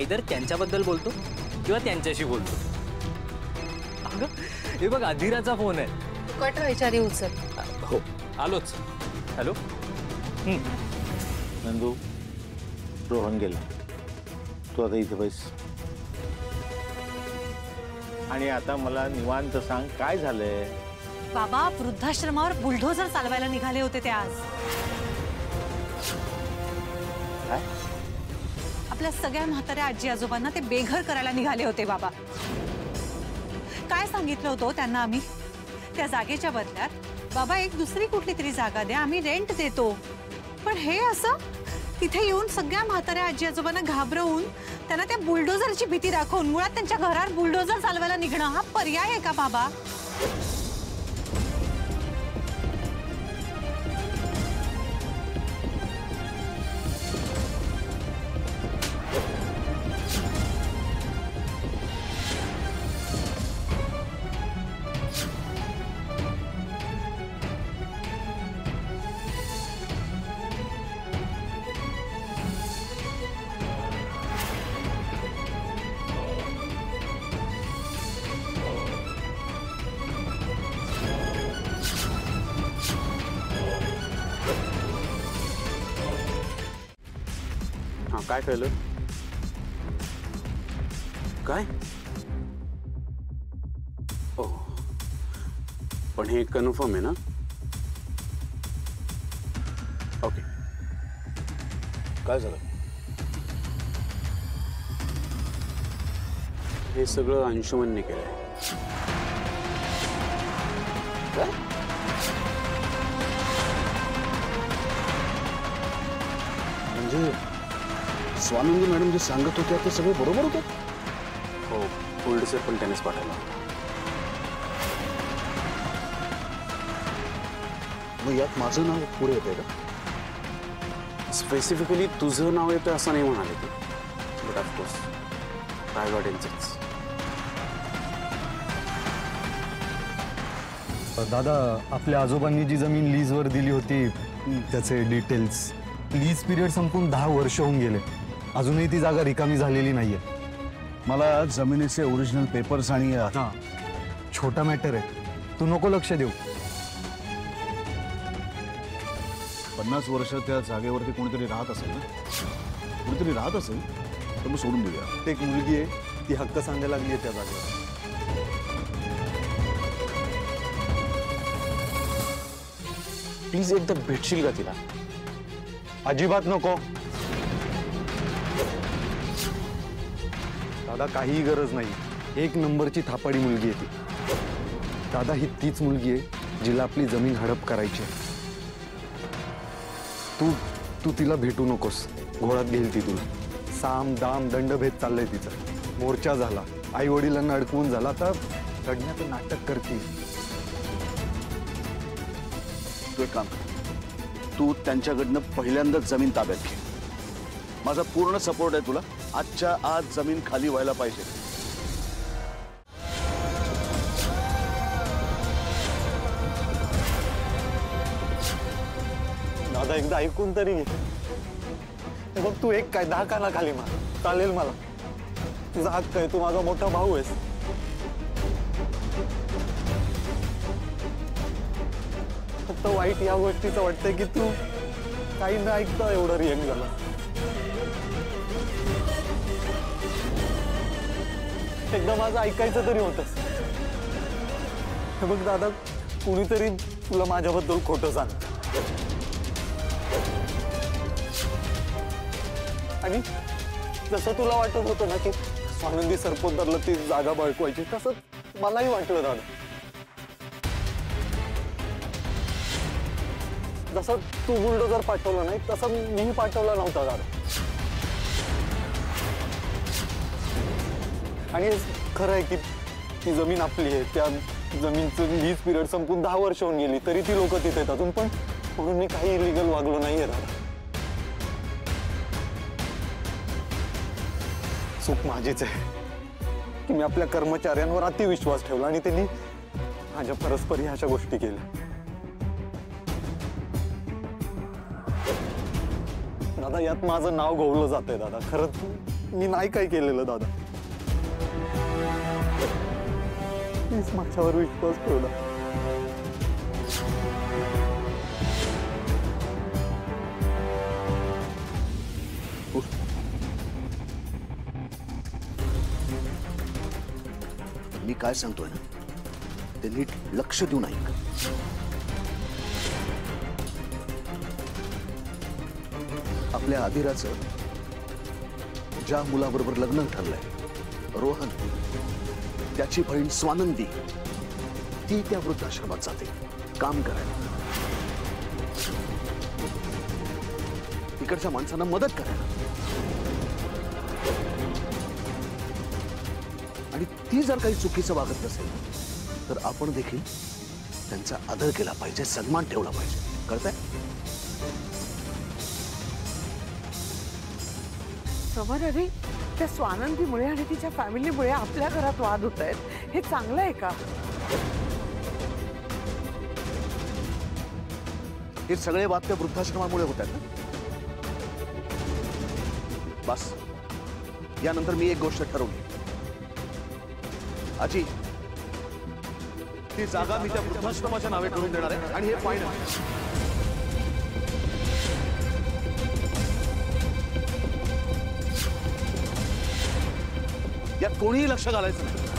Either त्यांच्याबद्दल बोलतो किंवा त्यांच्याशी बोलतो। अगं हे बघ अधीराचा फोन आहे। कट व्हायच्या आधी उचल। हो आलोच। हॅलो। नंदू रोहन गेला, तू आता इथे बैस आणि आता मला निवांत सांग काय झालंय। बाबा वृद्धाश्रमावर बुलडोझर चालवायला निघाले होते ते आज। काय? आपल्या सगळ्या म्हाताऱ्या आजी आजोबांना ते बेघर करायला निघाले होते बाबा। काय सांगितलं होतं त्यांना आम्ही, त्या जागेच्या बदल्यात बाबा एक दुसरी कुठली तरी जागा द्या, आम्ही रेंट देतो। पण हे असं तिथे येऊन सगळ्या म्हाताऱ्या आजी आजोबांना घाबरवून त्यांना त्या बुलडोझरची भीती दाखवून मुळात त्यांच्या घरात बुलडोझर चालवायला निघणं हा पर्याय आहे का बाबा? काय कळलं? काय? ओ पण हे कन्फर्म आहे ना? ओके। काय झालं? हे सगळं अंशुमनने केलंय। काय? म्हणजे स्वानंदी मॅडम जे सांगत होत्या ते सगळे बरोबर होतं? हो बुलडोझर पण त्यानेच पाठवला। मग यात माझं नाव पुढे येतंय का? स्पेसिफिकली तुझं नाव येतं असं नाही म्हणाले ते, बट ऑफकोर्स रायगडेंचंच। दादा आपल्या आजोबांनी जी जमीन लीजवर दिली होती त्याचे डिटेल्स, लीज पिरियड संपून 10 वर्ष होऊन गेले, अजूनही ती जागा रिकामी झालेली नाहीये। मला जमिनीचे ओरिजिनल पेपर्स आणि छोटा मॅटर आहे, तू नको लक्ष देऊ। 50 वर्ष त्या जागेवरती कोणीतरी राहत असेल ना, कोणीतरी राहत असेल तर मग सोडून देऊया। एक मुलगी आहे ती हक्क सांगायला लागली आहे त्या जागेवर। प्लीज एकदा भेटशील का तिला? अजिबात नको दादा, काहीही गरज नाही। एक नंबरची थापाडी मुलगी आहे ती। दादा ही तीच मुलगी आहे जिला आपली जमीन हडप करायची आहे। तू तिला भेटू नकोस, घोळात घेईल ती तुला। साम दाम दंडभेद चाललंय तिचं, मोर्चा झाला, आई वडिलांना अडकवून झाला, आता लढण्याचं नाटक करते। तू एक काम कर, तू त्यांच्याकडनं पहिल्यांदाच जमीन ताब्यात घे। माझा पूर्ण सपोर्ट आहे तुला, आजच्या आज जमीन खाली व्हायला पाहिजे। दादा एकदा ऐकून तरी घे। बघ तू एक काय 10 काना खाली मार, चालेल मला, तुझा हक्क आहे, तू माझा मोठा भाऊ आहेस। फक्त वाईट या गोष्टीचं वाटतंय की तू काही न ऐकता एवढं रिएक्ट झाला। एकदा माझं ऐकायचं तरी होतंस। बघ दादा, कुणीतरी तुला माझ्याबद्दल खोटं सांग, आणि जसं तुला वाटत होतं ना की स्वानंदी सरपोतदारला ती जागा बळकवायची, तसं मलाही वाटलं दादा। जसं तू बुलडोझर पाठवलं नाही तसं मी पाठवला नव्हता दादा। आणि खरं आहे की ती जमीन आपली आहे, त्या जमीनचं लीज पिरियड संपून 10 वर्ष होऊन गेली, तरी ती लोक तिथे येतात, पण म्हणून मी काही इलिगल वागलो नाहीये दादा। चूक माझीच आहे की मी आपल्या कर्मचाऱ्यांवर अतिविश्वास ठेवला आणि त्यांनी माझ्या परस्परी अशा गोष्टी केल्या। दादा यात माझं नाव गौरवलं जातंय दादा, खरंच मी नाही काय केलेलं दादा. प्लीज माझ्यावर विश्वास ठेव ना. मी काय सांगतोय ना ते नीट लक्ष देऊन ऐक. आपल्या आदिराचं ज्या मुलाबरोबर लग्न ठरलंय रोहन, त्याची बहीण स्वानंदी ती त्या वृद्धाश्रमात जाते काम करायला, तिकडच्या माणसांना मदत करायला. आणि ती जर काही चुकीचं वागत नसेल तर आपण देखील त्यांचा आदर केला पाहिजे, सन्मान ठेवला पाहिजे. कळतंय? समर, अरे त्या स्वानंदीमुळे आणि तिच्या फॅमिलीमुळे आपल्या घरात वाद होत आहेत, हे चांगलं आहे का? हे सगळे वाद त्या वृद्धाश्रमामुळे होत आहेत ना. बस यानंतर मी एक गोष्ट ठरवली. आजी, ती जागा मी त्या वृद्धाश्रमाच्या नावे करून देणार आहे आणि हे फायनल. यात कोणीही लक्ष घालायचं नाही.